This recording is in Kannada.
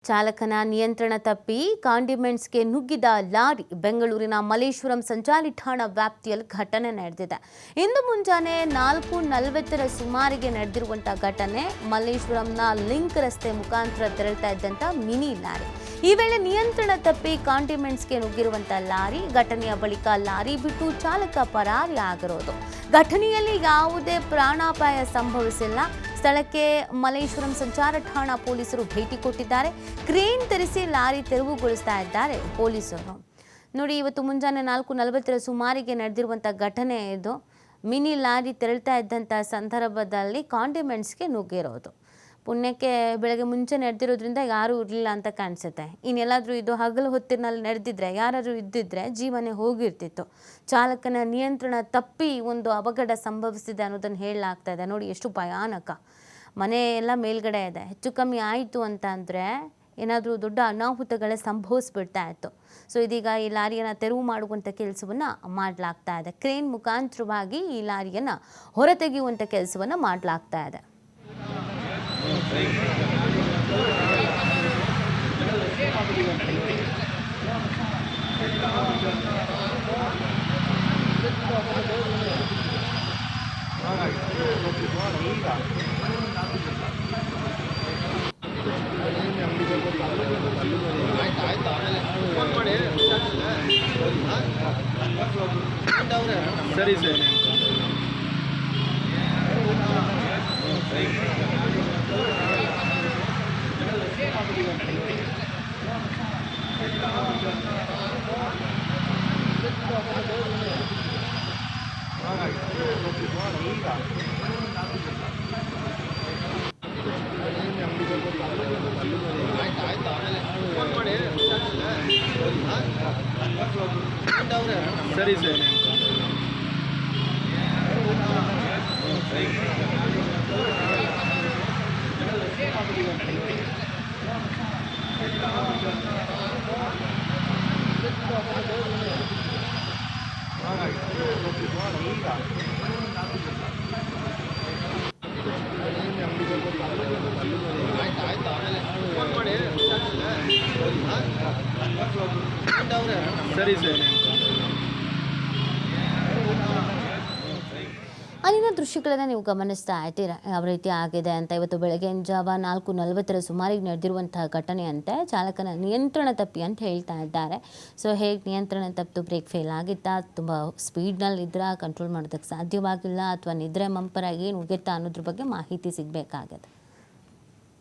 ಚಾಲಕನ ನಿಯಂತ್ರಣ ತಪ್ಪಿ ಕಾಂಡಿಮೆಂಟ್ಸ್ಗೆ ನುಗ್ಗಿದ ಲಾರಿ ಬೆಂಗಳೂರಿನ ಮಲ್ಲೇಶ್ವರಂ ಸಂಚಾರಿ ಠಾಣಾ ವ್ಯಾಪ್ತಿಯಲ್ಲಿ ಘಟನೆ ನಡೆದಿದೆ. ಇಂದು ಮುಂಜಾನೆ 4:40 ಸುಮಾರಿಗೆ ನಡೆದಿರುವಂತಹ ಘಟನೆ ಮಲ್ಲೇಶ್ವರಂನ ಲಿಂಕ್ ರಸ್ತೆ ಮುಖಾಂತರ ತೆರಳುತ್ತಾ ಇದ್ದಂತ ಮಿನಿ ಲಾರಿ. ಈ ವೇಳೆ ನಿಯಂತ್ರಣ ತಪ್ಪಿ ಕಾಂಡಿಮೆಂಟ್ಸ್ಗೆ ನುಗ್ಗಿರುವಂತಹ ಲಾರಿ ಘಟನೆಯ ಬಳಿಕ ಲಾರಿ ಬಿಟ್ಟು ಚಾಲಕ ಪರಾರಿ ಆಗಿರೋದು. ಘಟನೆಯಲ್ಲಿ ಯಾವುದೇ ಪ್ರಾಣಾಪಾಯ ಸಂಭವಿಸಿಲ್ಲ. ಸ್ಥಳಕ್ಕೆ ಮಲ್ಲೇಶ್ವರಂ ಸಂಚಾರ ಠಾಣಾ ಪೊಲೀಸರು ಭೇಟಿ ಕೊಟ್ಟಿದ್ದಾರೆ. ಕ್ರೇನ್ ತರಿಸಿ ಲಾರಿ ತೆರವುಗೊಳಿಸ್ತಾ ಇದ್ದಾರೆ ಪೊಲೀಸರು. ನೋಡಿ, ಇವತ್ತು ಮುಂಜಾನೆ 4:40 ಸುಮಾರಿಗೆ ನಡೆದಿರುವಂಥ ಘಟನೆ ಇದು. ಮಿನಿ ಲಾರಿ ತೆರಳ್ತಾ ಇದ್ದಂಥ ಸಂದರ್ಭದಲ್ಲಿ ಕಾಂಡಿಮೆಂಟ್ಸ್ಗೆ ನುಗ್ಗಿರೋದು. ಪುಣ್ಯಕ್ಕೆ ಬೆಳಗ್ಗೆ ಮುಂಚೆ ನಡೆದಿರೋದ್ರಿಂದ ಯಾರೂ ಇರಲಿಲ್ಲ ಅಂತ ಕಾಣಿಸುತ್ತೆ. ಇನ್ನೆಲ್ಲಾದರೂ ಇದು ಹಗಲು ಹೊತ್ತಿನಲ್ಲಿ ನಡೆದಿದ್ರೆ ಯಾರಾದರೂ ಇದ್ದಿದ್ರೆ ಜೀವನೇ ಹೋಗಿರ್ತಿತ್ತು. ಚಾಲಕನ ನಿಯಂತ್ರಣ ತಪ್ಪಿ ಒಂದು ಅವಘಡ ಸಂಭವಿಸಿದೆ ಅನ್ನೋದನ್ನು ಹೇಳಲಾಗ್ತಾ ಇದೆ. ನೋಡಿ ಎಷ್ಟು ಭಯಾನಕ. ಮನೆ ಎಲ್ಲ ಮೇಲ್ಗಡೆ ಇದೆ. ಹೆಚ್ಚು ಕಮ್ಮಿ ಆಯಿತು ಅಂತ ಅಂದರೆ ಏನಾದರೂ ದೊಡ್ಡ ಅನಾಹುತಗಳೇ ಸಂಭವಿಸ್ಬಿಡ್ತಾ ಇತ್ತು. ಸೊ ಇದೀಗ ಈ ಲಾರಿಯನ್ನು ತೆರವು ಮಾಡುವಂಥ ಕೆಲಸವನ್ನು ಮಾಡಲಾಗ್ತಾ ಇದೆ. ಕ್ರೇನ್ ಮುಖಾಂತರವಾಗಿ ಈ ಲಾರಿಯನ್ನು ಹೊರತೆಗೆಯುವಂಥ ಕೆಲಸವನ್ನು ಮಾಡಲಾಗ್ತಾ ಇದೆ. ಸರಿ ಸರಿ ಸರಿ ಸರಿ ಸರಿ ಸರಿ ಅಲ್ಲಿನ ದೃಶ್ಯಗಳನ್ನು ನೀವು ಗಮನಿಸ್ತಾ ಇರ್ತೀರ ಯಾವ ರೀತಿ ಆಗಿದೆ ಅಂತ. ಇವತ್ತು ಬೆಳಗಿನ ಜಾವ 4:40 ಸುಮಾರಿಗೆ ನಡೆದಿರುವಂತಹ ಘಟನೆ ಅಂತೆ. ಚಾಲಕನ ನಿಯಂತ್ರಣ ತಪ್ಪಿ ಅಂತ ಹೇಳ್ತಾ ಇದ್ದಾರೆ. ಸೊ ಹೇಗೆ ನಿಯಂತ್ರಣ ತಪ್ಪಿತು? ಬ್ರೇಕ್ ಫೇಲ್ ಆಗಿತ್ತಾ, ತುಂಬ ಸ್ಪೀಡ್ನಲ್ಲಿ ಇದ್ರಾ, ಕಂಟ್ರೋಲ್ ಮಾಡೋದಕ್ಕೆ ಸಾಧ್ಯವಾಗಿಲ್ಲ, ಅಥವಾ ನಿದ್ರೆ ಮಂಪರ ಏನು ಉಗಿತ್ತಾ ಅನ್ನೋದ್ರ ಬಗ್ಗೆ ಮಾಹಿತಿ ಸಿಗಬೇಕಾಗಿದೆ.